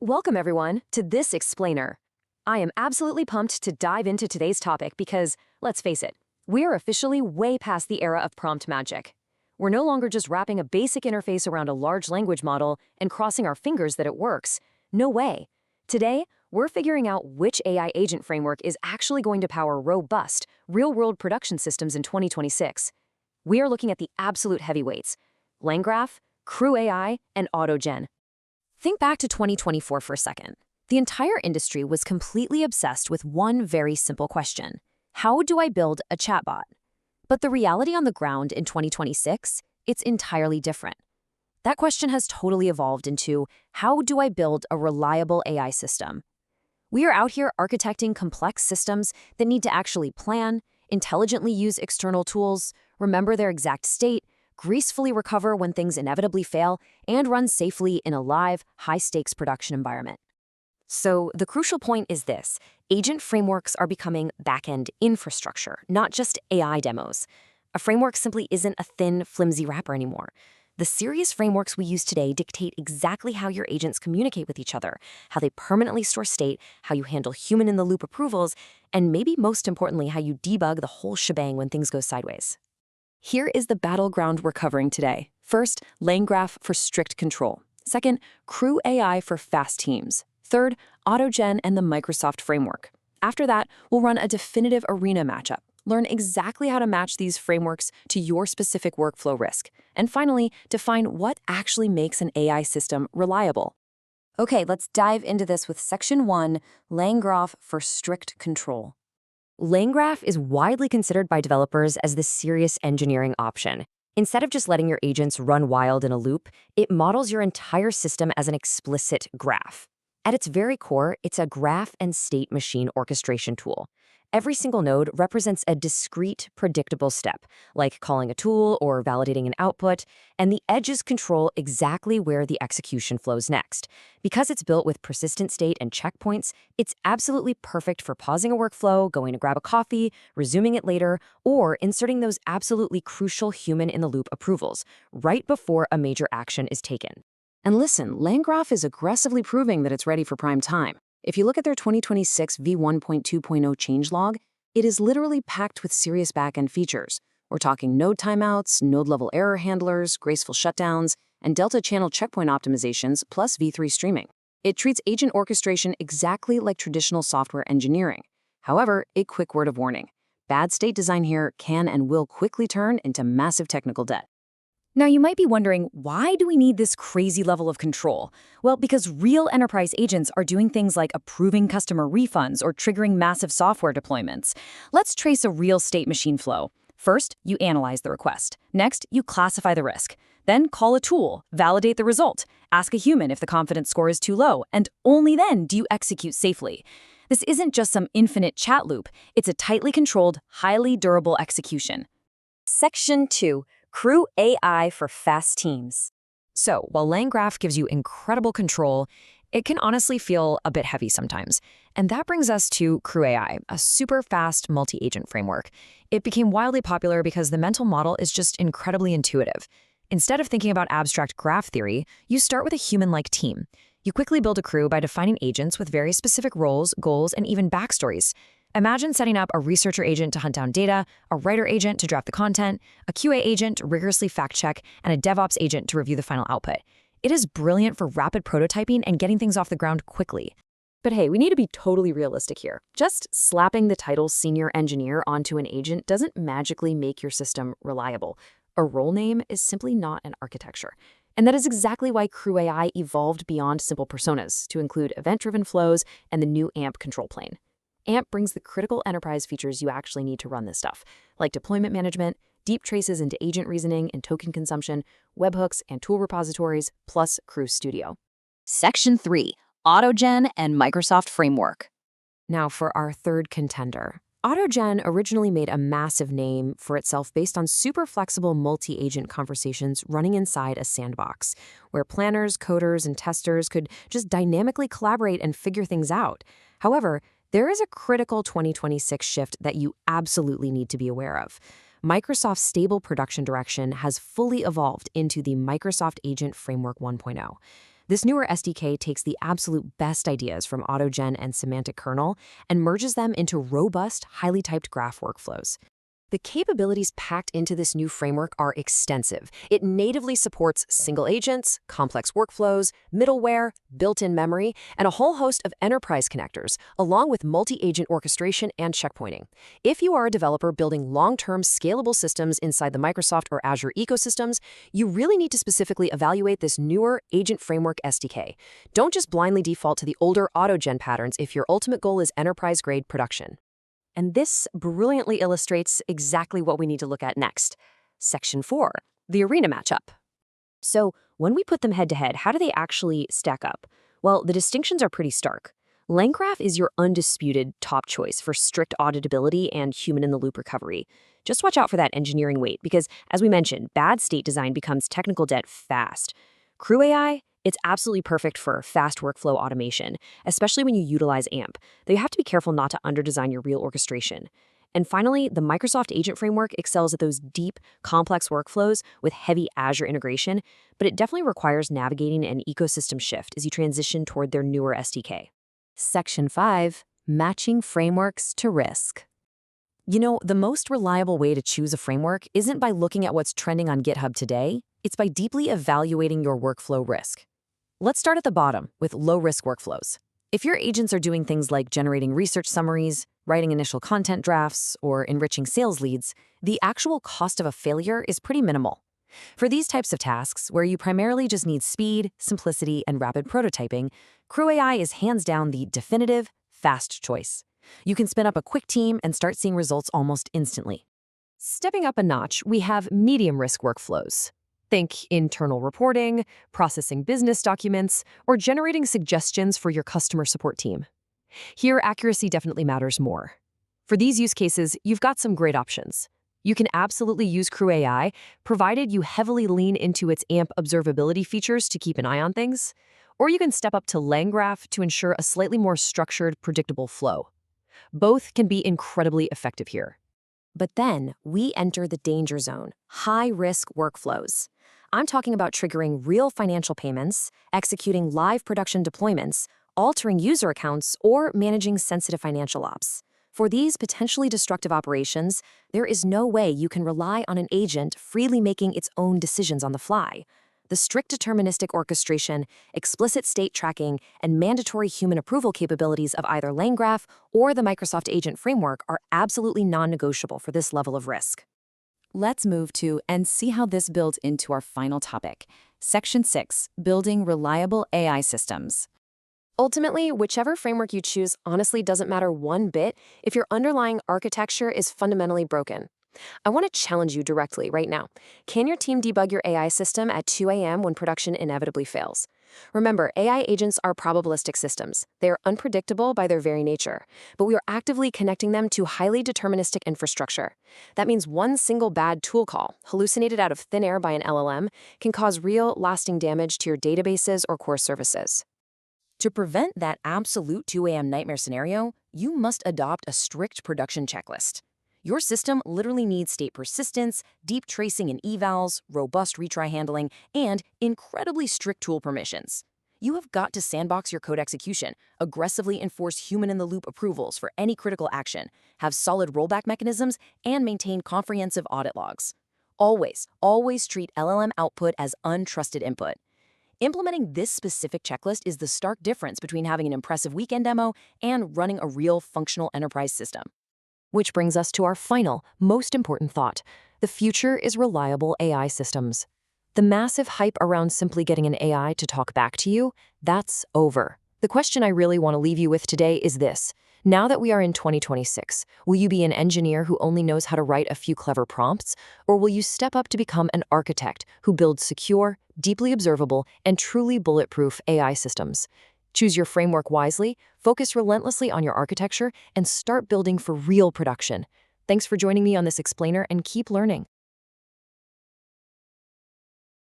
Welcome, everyone, to this explainer. I am absolutely pumped to dive into today's topic because, let's face it, we are officially way past the era of prompt magic. We're no longer just wrapping a basic interface around a large language model and crossing our fingers that it works. No way. Today, we're figuring out which AI agent framework is actually going to power robust, real-world production systems in 2026. We are looking at the absolute heavyweights: LangGraph, CrewAI, and AutoGen. Think back to 2024 for a second. The entire industry was completely obsessed with one very simple question: how do I build a chatbot? But the reality on the ground in 2026, it's entirely different. That question has totally evolved into, how do I build a reliable AI system? We are out here architecting complex systems that need to actually plan, intelligently use external tools, remember their exact state, gracefully recover when things inevitably fail, and run safely in a live, high-stakes production environment. So the crucial point is this: agent frameworks are becoming back-end infrastructure, not just AI demos. A framework simply isn't a thin, flimsy wrapper anymore. The serious frameworks we use today dictate exactly how your agents communicate with each other, how they permanently store state, how you handle human-in-the-loop approvals, and maybe most importantly, how you debug the whole shebang when things go sideways. Here is the battleground we're covering today. First, LangGraph for strict control. Second, CrewAI for fast teams. Third, AutoGen and the Microsoft framework. After that, we'll run a definitive arena matchup. Learn exactly how to match these frameworks to your specific workflow risk. And finally, define what actually makes an AI system reliable. Okay, let's dive into this with Section 1, LangGraph for strict control. LangGraph is widely considered by developers as the serious engineering option. Instead of just letting your agents run wild in a loop, it models your entire system as an explicit graph. At its very core, it's a graph and state machine orchestration tool. Every single node represents a discrete, predictable step, like calling a tool or validating an output, and the edges control exactly where the execution flows next. Because it's built with persistent state and checkpoints, it's absolutely perfect for pausing a workflow, going to grab a coffee, resuming it later, or inserting those absolutely crucial human-in-the-loop approvals right before a major action is taken. And listen, LangGraph is aggressively proving that it's ready for prime time. If you look at their 2026 v1.2.0 changelog, it is literally packed with serious backend features. We're talking node timeouts, node-level error handlers, graceful shutdowns, and Delta channel checkpoint optimizations, plus v3 streaming. It treats agent orchestration exactly like traditional software engineering. However, a quick word of warning: bad state design here can and will quickly turn into massive technical debt. Now, you might be wondering, why do we need this crazy level of control? Well, because real enterprise agents are doing things like approving customer refunds or triggering massive software deployments. Let's trace a real state machine flow. First, you analyze the request. Next, you classify the risk. Then call a tool, validate the result, ask a human if the confidence score is too low, and only then do you execute safely. This isn't just some infinite chat loop. It's a tightly controlled, highly durable execution. Section 2. CrewAI for fast teams. So, while LangGraph gives you incredible control, it can honestly feel a bit heavy sometimes. And that brings us to CrewAI, a super fast multi-agent framework. It became wildly popular because the mental model is just incredibly intuitive. Instead of thinking about abstract graph theory, you start with a human-like team. You quickly build a crew by defining agents with very specific roles, goals, and even backstories. Imagine setting up a researcher agent to hunt down data, a writer agent to draft the content, a QA agent to rigorously fact-check, and a DevOps agent to review the final output. It is brilliant for rapid prototyping and getting things off the ground quickly. But hey, we need to be totally realistic here. Just slapping the title senior engineer onto an agent doesn't magically make your system reliable. A role name is simply not an architecture. And that is exactly why CrewAI evolved beyond simple personas to include event-driven flows and the new AMP control plane. AMP brings the critical enterprise features you actually need to run this stuff, like deployment management, deep traces into agent reasoning and token consumption, webhooks and tool repositories, plus Crew Studio. Section 3, AutoGen and Microsoft Framework. Now for our third contender. AutoGen originally made a massive name for itself based on super flexible multi-agent conversations running inside a sandbox, where planners, coders, and testers could just dynamically collaborate and figure things out. However, there is a critical 2026 shift that you absolutely need to be aware of. Microsoft's stable production direction has fully evolved into the Microsoft Agent Framework 1.0. This newer SDK takes the absolute best ideas from AutoGen and semantic kernel and merges them into robust, highly typed graph workflows. The capabilities packed into this new framework are extensive. It natively supports single agents, complex workflows, middleware, built-in memory, and a whole host of enterprise connectors, along with multi-agent orchestration and checkpointing. If you are a developer building long-term scalable systems inside the Microsoft or Azure ecosystems, you really need to specifically evaluate this newer Agent Framework SDK. Don't just blindly default to the older AutoGen patterns if your ultimate goal is enterprise-grade production. And this brilliantly illustrates exactly what we need to look at next. Section 4, the arena matchup. So when we put them head-to-head, how do they actually stack up? Well, the distinctions are pretty stark. LangGraph is your undisputed top choice for strict auditability and human-in-the-loop recovery. Just watch out for that engineering weight because, as we mentioned, bad state design becomes technical debt fast. CrewAI, it's absolutely perfect for fast workflow automation, especially when you utilize AMP, though you have to be careful not to underdesign your real orchestration. And finally, the Microsoft Agent Framework excels at those deep, complex workflows with heavy Azure integration, but it definitely requires navigating an ecosystem shift as you transition toward their newer SDK. Section 5, matching frameworks to risk. You know, the most reliable way to choose a framework isn't by looking at what's trending on GitHub today, it's by deeply evaluating your workflow risk. Let's start at the bottom with low-risk workflows. If your agents are doing things like generating research summaries, writing initial content drafts, or enriching sales leads, the actual cost of a failure is pretty minimal. For these types of tasks, where you primarily just need speed, simplicity, and rapid prototyping, CrewAI is hands down the definitive, fast choice. You can spin up a quick team and start seeing results almost instantly. Stepping up a notch, we have medium-risk workflows. Think internal reporting, processing business documents, or generating suggestions for your customer support team. Here, accuracy definitely matters more. For these use cases, you've got some great options. You can absolutely use CrewAI, provided you heavily lean into its AMP observability features to keep an eye on things, or you can step up to LangGraph to ensure a slightly more structured, predictable flow. Both can be incredibly effective here. But then we enter the danger zone, high-risk workflows. I'm talking about triggering real financial payments, executing live production deployments, altering user accounts, or managing sensitive financial ops. For these potentially destructive operations, there is no way you can rely on an agent freely making its own decisions on the fly. The strict deterministic orchestration, explicit state tracking, and mandatory human approval capabilities of either LangGraph or the Microsoft Agent Framework are absolutely non-negotiable for this level of risk. Let's move to and see how this builds into our final topic. Section 6, building reliable AI systems. Ultimately, whichever framework you choose honestly doesn't matter one bit if your underlying architecture is fundamentally broken. I want to challenge you directly right now. Can your team debug your AI system at 2 a.m. when production inevitably fails? Remember, AI agents are probabilistic systems. They are unpredictable by their very nature, but we are actively connecting them to highly deterministic infrastructure. That means one single bad tool call, hallucinated out of thin air by an LLM, can cause real, lasting damage to your databases or core services. To prevent that absolute 2 a.m. nightmare scenario, you must adopt a strict production checklist. Your system literally needs state persistence, deep tracing and evals, robust retry handling, and incredibly strict tool permissions. You have got to sandbox your code execution, aggressively enforce human-in-the-loop approvals for any critical action, have solid rollback mechanisms, and maintain comprehensive audit logs. Always treat LLM output as untrusted input. Implementing this specific checklist is the stark difference between having an impressive weekend demo and running a real functional enterprise system. Which brings us to our final, most important thought. The future is reliable AI systems. The massive hype around simply getting an AI to talk back to you, that's over. The question I really want to leave you with today is this. Now that we are in 2026, will you be an engineer who only knows how to write a few clever prompts, or will you step up to become an architect who builds secure, deeply observable, and truly bulletproof AI systems? Choose your framework wisely, focus relentlessly on your architecture, and start building for real production. Thanks for joining me on this explainer and keep learning.